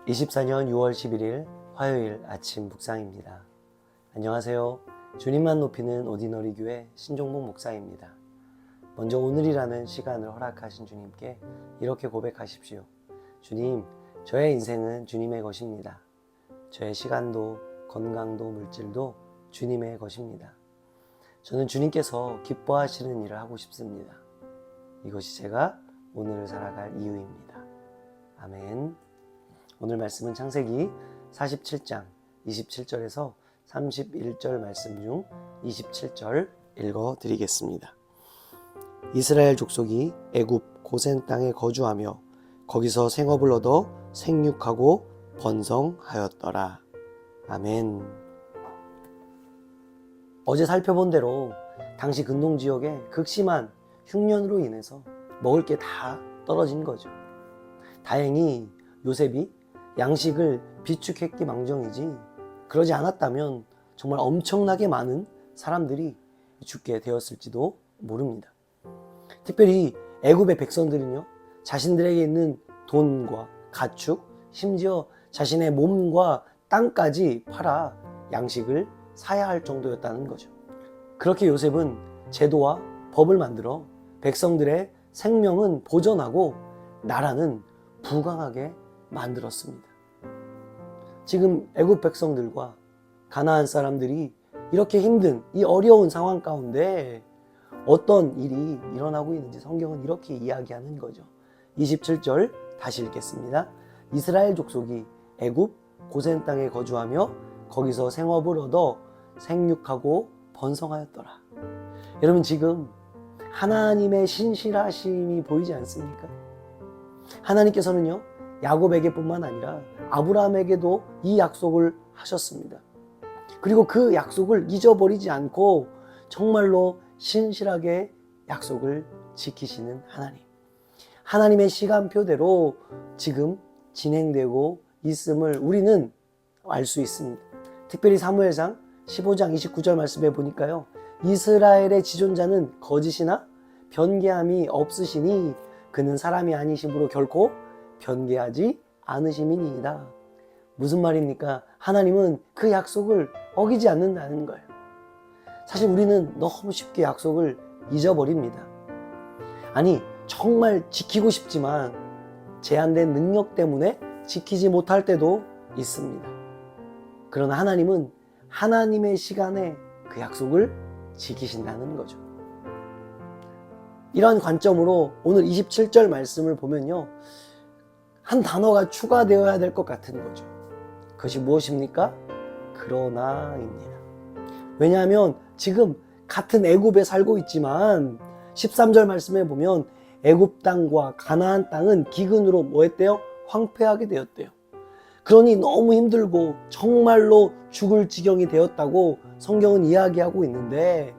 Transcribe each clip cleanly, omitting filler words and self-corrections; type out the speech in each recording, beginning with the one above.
24년 6월 11일 화요일 아침 묵상입니다. 안녕하세요. 주님만 높이는 오디너리 교회 신종목 목사입니다. 먼저 오늘이라는 시간을 허락하신 주님께 이렇게 고백하십시오. 주님, 저의 인생은 주님의 것입니다. 저의 시간도 건강도 물질도 주님의 것입니다. 저는 주님께서 기뻐하시는 일을 하고 싶습니다. 이것이 제가 오늘을 살아갈 이유입니다. 아멘. 오늘 말씀은 창세기 47장 27절에서 31절 말씀 중 27절 읽어드리겠습니다. 이스라엘 족속이 애굽 고센 땅에 거주하며 거기서 생업을 얻어 생육하고 번성하였더라. 아멘. 어제 살펴본 대로 당시 근동 지역에 극심한 흉년으로 인해서 먹을 게 다 떨어진 거죠. 다행히 요셉이 양식을 비축했기 망정이지 그러지 않았다면 정말 엄청나게 많은 사람들이 죽게 되었을지도 모릅니다. 특별히 애굽의 백성들은요, 자신들에게 있는 돈과 가축, 심지어 자신의 몸과 땅까지 팔아 양식을 사야 할 정도였다는 거죠. 그렇게 요셉은 제도와 법을 만들어 백성들의 생명은 보존하고 나라는 부강하게 만들었습니다. 지금 애굽 백성들과 가나안 사람들이 이렇게 힘든 이 어려운 상황 가운데 어떤 일이 일어나고 있는지 성경은 이렇게 이야기하는 거죠. 27절 다시 읽겠습니다. 이스라엘 족속이 애굽 고센 땅에 거주하며 거기서 생업을 얻어 생육하고 번성하였더라. 여러분, 지금 하나님의 신실하심이 보이지 않습니까? 하나님께서는요, 야곱에게 뿐만 아니라 아브라함에게도 이 약속을 하셨습니다. 그리고 그 약속을 잊어버리지 않고 정말로 신실하게 약속을 지키시는 하나님. 하나님의 시간표대로 지금 진행되고 있음을 우리는 알 수 있습니다. 특별히 사무엘상 15장 29절 말씀에 보니까요, 이스라엘의 지존자는 거짓이나 변개함이 없으시니 그는 사람이 아니심으로 결코 변개하지 않으심이니이다. 무슨 말입니까? 하나님은 그 약속을 어기지 않는다는 거예요. 사실 우리는 너무 쉽게 약속을 잊어버립니다. 아니, 정말 지키고 싶지만 제한된 능력 때문에 지키지 못할 때도 있습니다. 그러나 하나님은 하나님의 시간에 그 약속을 지키신다는 거죠. 이러한 관점으로 오늘 27절 말씀을 보면요, 한 단어가 추가되어야 될 것 같은 거죠. 그것이 무엇입니까? 그러나입니다. 왜냐하면 지금 같은 애굽에 살고 있지만 13절 말씀에 보면 애굽 땅과 가나안 땅은 기근으로 뭐 했대요? 황폐하게 되었대요. 그러니 너무 힘들고 정말로 죽을 지경이 되었다고 성경은 이야기하고 있는데,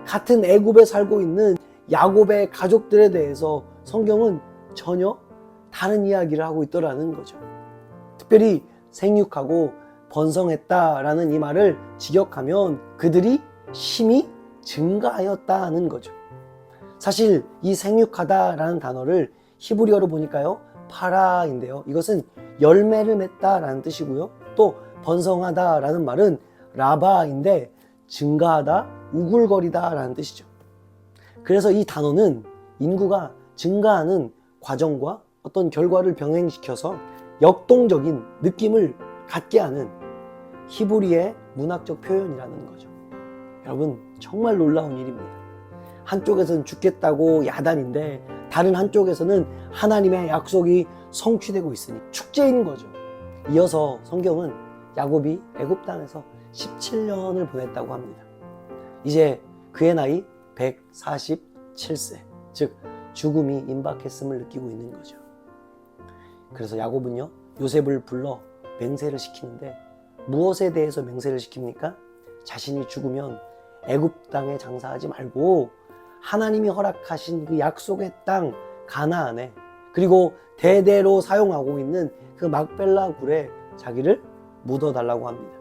같은 애굽에 살고 있는 야곱의 가족들에 대해서 성경은 전혀 다른 이야기를 하고 있더라는 거죠. 특별히 생육하고 번성했다라는 이 말을 직역하면 그들이 힘이 증가하였다는 거죠. 사실 이 생육하다라는 단어를 히브리어로 보니까요, 파라인데요, 이것은 열매를 맺다라는 뜻이고요, 또 번성하다라는 말은 라바인데 증가하다, 우글거리다라는 뜻이죠. 그래서 이 단어는 인구가 증가하는 과정과 어떤 결과를 병행시켜서 역동적인 느낌을 갖게 하는 히브리의 문학적 표현이라는 거죠. 여러분, 정말 놀라운 일입니다. 한쪽에서는 죽겠다고 야단인데 다른 한쪽에서는 하나님의 약속이 성취되고 있으니 축제인 거죠. 이어서 성경은 야곱이 애굽 땅에서 17년을 보냈다고 합니다. 이제 그의 나이 147세, 즉 죽음이 임박했음을 느끼고 있는 거죠. 그래서 야곱은요, 요셉을 불러 맹세를 시키는데 무엇에 대해서 맹세를 시킵니까? 자신이 죽으면 애굽 땅에 장사하지 말고 하나님이 허락하신 그 약속의 땅 가나안에, 그리고 대대로 사용하고 있는 그 막벨라 굴에 자기를 묻어달라고 합니다.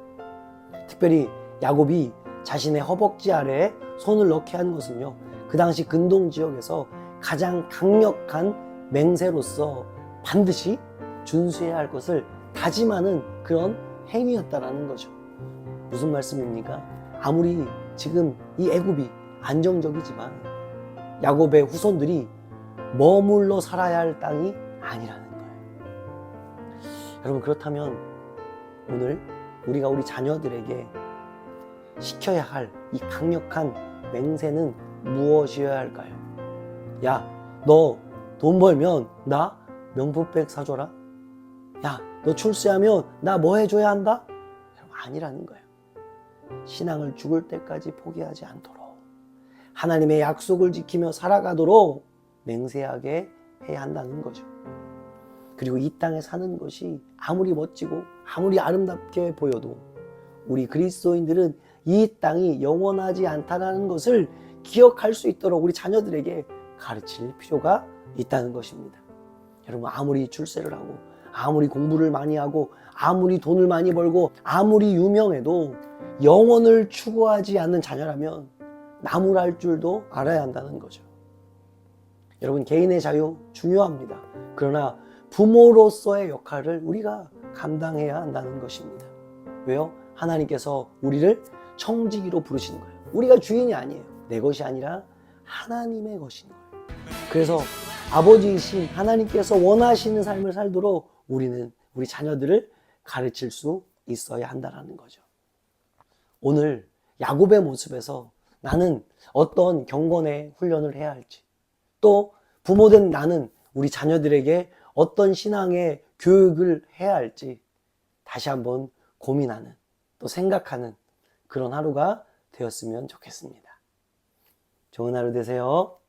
특별히 야곱이 자신의 허벅지 아래에 손을 넣게 한 것은요, 그 당시 근동 지역에서 가장 강력한 맹세로서 반드시 준수해야 할 것을 다짐하는 그런 행위였다라는 거죠. 무슨 말씀입니까? 아무리 지금 이 애굽이 안정적이지만 야곱의 후손들이 머물러 살아야 할 땅이 아니라는 거예요. 여러분, 그렇다면 오늘 우리가 우리 자녀들에게 시켜야 할 이 강력한 맹세는 무엇이어야 할까요? 야, 너 돈 벌면 나 명품백 사줘라. 야, 너 출세하면 나 뭐 해줘야 한다? 아니라는 거예요. 신앙을 죽을 때까지 포기하지 않도록 하나님의 약속을 지키며 살아가도록 맹세하게 해야 한다는 거죠. 그리고 이 땅에 사는 것이 아무리 멋지고 아무리 아름답게 보여도 우리 그리스도인들은 이 땅이 영원하지 않다는 것을 기억할 수 있도록 우리 자녀들에게 가르칠 필요가 있다는 것입니다. 여러분, 아무리 출세를 하고 아무리 공부를 많이 하고 아무리 돈을 많이 벌고 아무리 유명해도 영혼을 추구하지 않는 자녀라면 나무랄 줄도 알아야 한다는 거죠. 여러분, 개인의 자유 중요합니다. 그러나 부모로서의 역할을 우리가 감당해야 한다는 것입니다. 왜요? 하나님께서 우리를 청지기로 부르시는 거예요. 우리가 주인이 아니에요. 내 것이 아니라 하나님의 것인 거예요. 그래서 아버지이신 하나님께서 원하시는 삶을 살도록 우리는 우리 자녀들을 가르칠 수 있어야 한다는 거죠. 오늘 야곱의 모습에서 나는 어떤 경건의 훈련을 해야 할지, 또 부모된 나는 우리 자녀들에게 어떤 신앙의 교육을 해야 할지 다시 한번 고민하는, 또 생각하는 그런 하루가 되었으면 좋겠습니다. 좋은 하루 되세요.